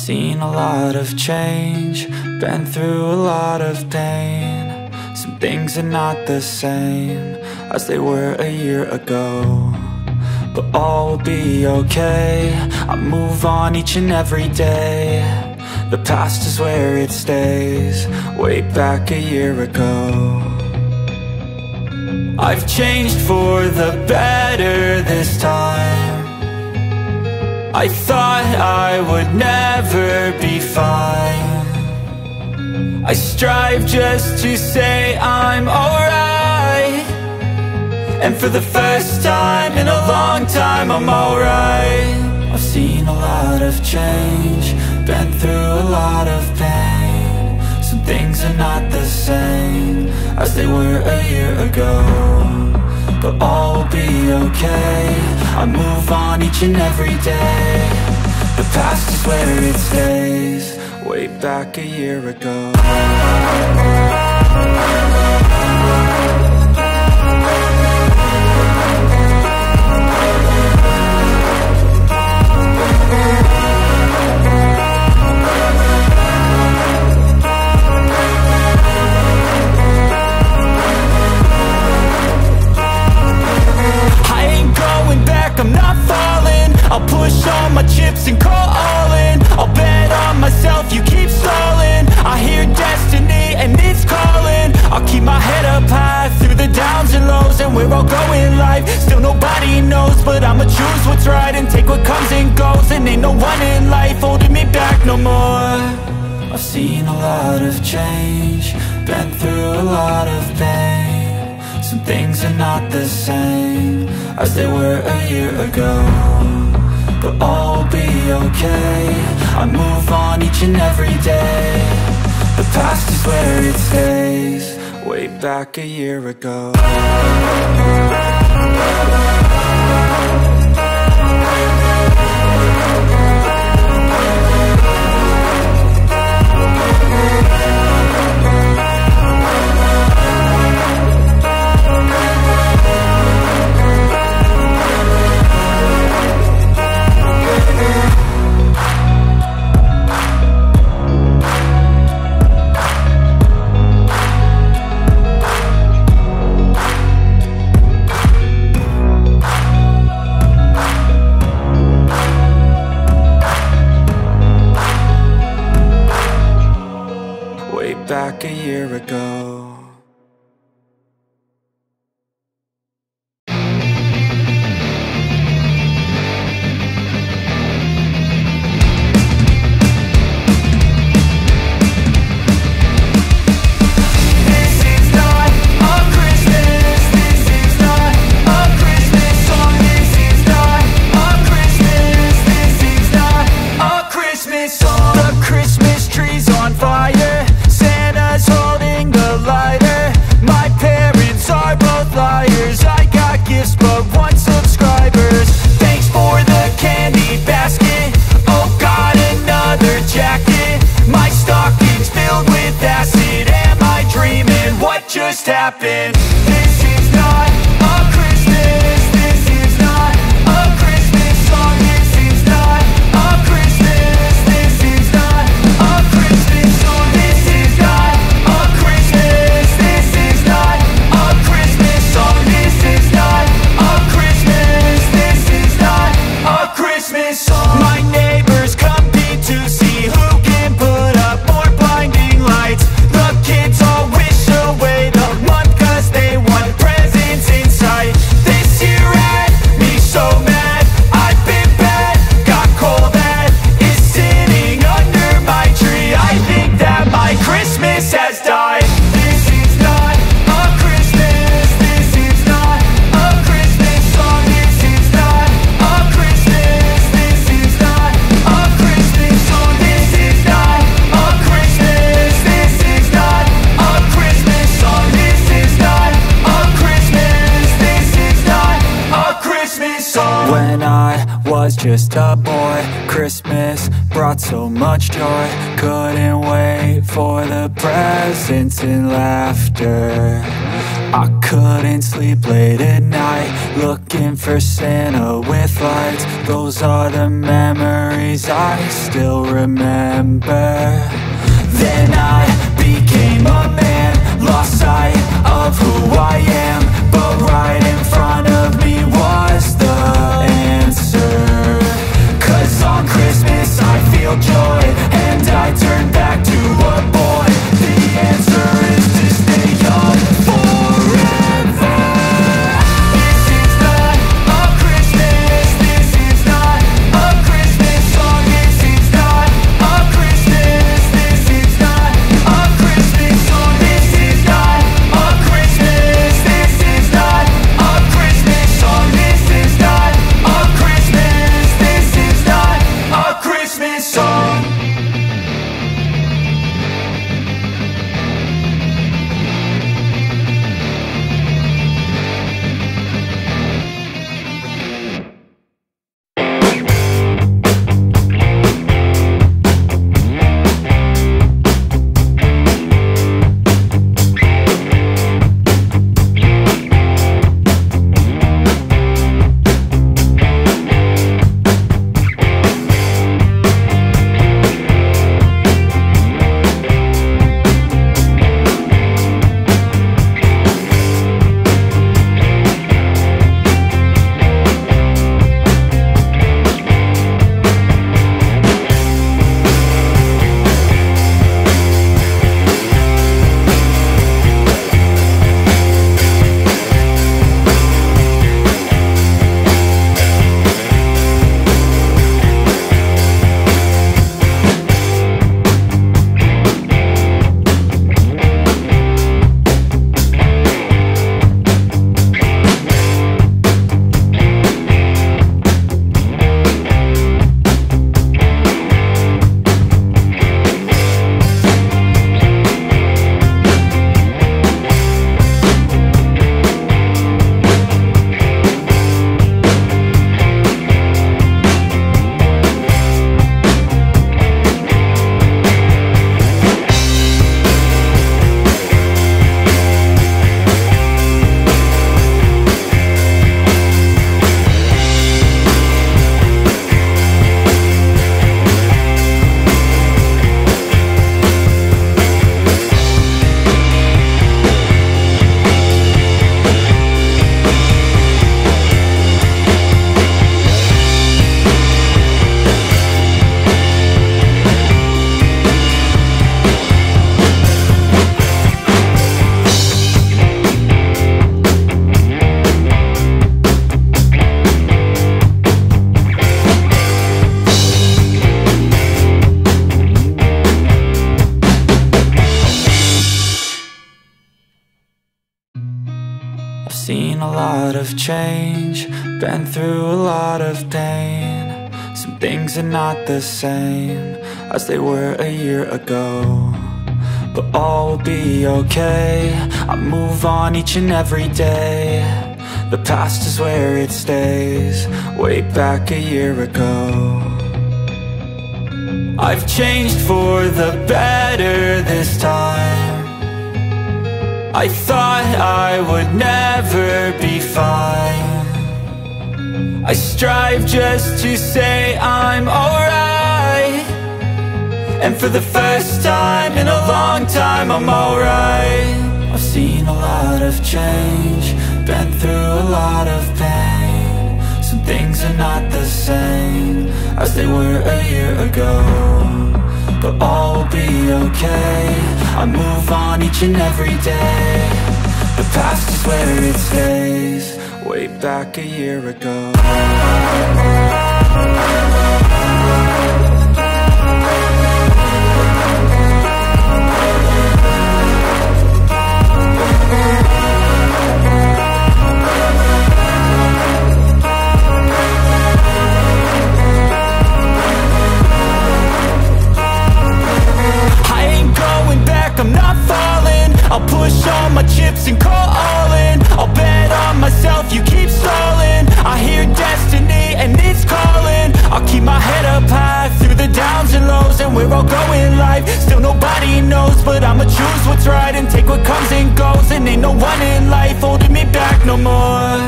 seen a lot of change, been through a lot of pain. Some things are not the same as they were a year ago, but all will be okay. I move on each and every day. The past is where it stays, way back a year ago. I've changed for the better this time. I thought I would never be fine. I strive just to say I'm alright, and for the first time in a long time I'm alright. I've seen a lot of change, been through a lot of pain. Some things are not the same as they were a year ago, but all will be okay. I move on each and every day. The past is where it stays, way back a year ago. I'm not falling. I'll push all my chips and call all in. I'll bet on myself, you keep stalling. I hear destiny and it's calling. I'll keep my head up high through the downs and lows, and where I'll go in life still nobody knows, but I'ma choose what's right and take what comes and goes. And ain't no one in life holding me back no more. I've seen a lot of change, been through a lot of pain. Some things are not the same as they were a year ago, but all will be okay. I move on each and every day. The past is where it stays, way back a year ago. Back a year ago. Happened. This is not a Christmas. This is not a Christmas song. This is not a Christmas. This is not a Christmas song. This is not a Christmas. This is not a Christmas song. This is not a Christmas. This is not a Christmas song. My neighbors compete to see who can put up more blinding lights. The kids all wish away the month 'cause they want presents in sight. This year had me so mad, I've been bad, got coal that is sitting under my tree. I think that my Christmas has died. This is not a Christmas. This is not a Christmas song. This is not a Christmas. This is not a Christmas song. This is not a Christmas. This is not a Christmas song. This is not a Christmas. This is not a Christmas song. When I was just a boy, Christmas brought so much joy. Couldn't wait for the presents and laughter. I couldn't sleep late at night, looking for Santa with lights. Those are the memories I still remember. Then I became a man, lost sight of who I am, but right in front of me was the answer. 'Cause on Christmas I feel joy, and I turn back to a boy. The answer is to stay young forever. This is not a Christmas, this is not a Christmas song. This is not a Christmas, this is not a Christmas song. This is not a Christmas, this is not a Christmas song. This is not a Christmas, this is not a Christmas song. Seen a lot of change, been through a lot of pain. Some things are not the same as they were a year ago, but all will be okay. I move on each and every day. The past is where it stays, way back a year ago. I've changed for the better this time. I thought I would never be fine. I strive just to say I'm alright, and for the first time in a long time I'm alright. I've seen a lot of change, been through a lot of pain. Some things are not the same as they were a year ago, but all will be okay. I move on each and every day. The past is where it stays, way back a year ago. I'm not falling. I'll push all my chips and call all in. I'll bet on myself, you keep stalling. I hear destiny and it's calling. I'll keep my head up high through the downs and lows, and where I'll go in life still nobody knows, but I'ma choose what's right and take what comes and goes, and ain't no one in life holding me back no more.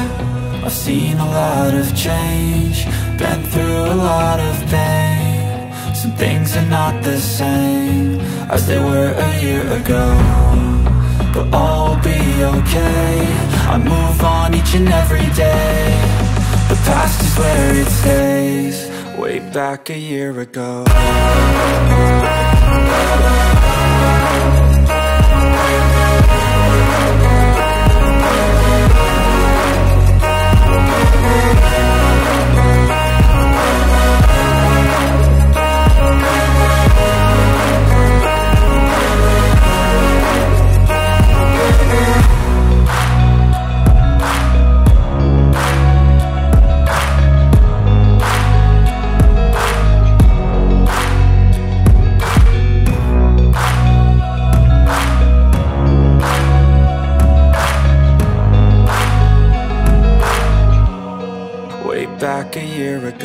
I've seen a lot of change, been through a lot of pain. Some things are not the same as they were a year ago, but all will be okay. I move on each and every day. The past is where it stays, way back a year ago. Back a year ago.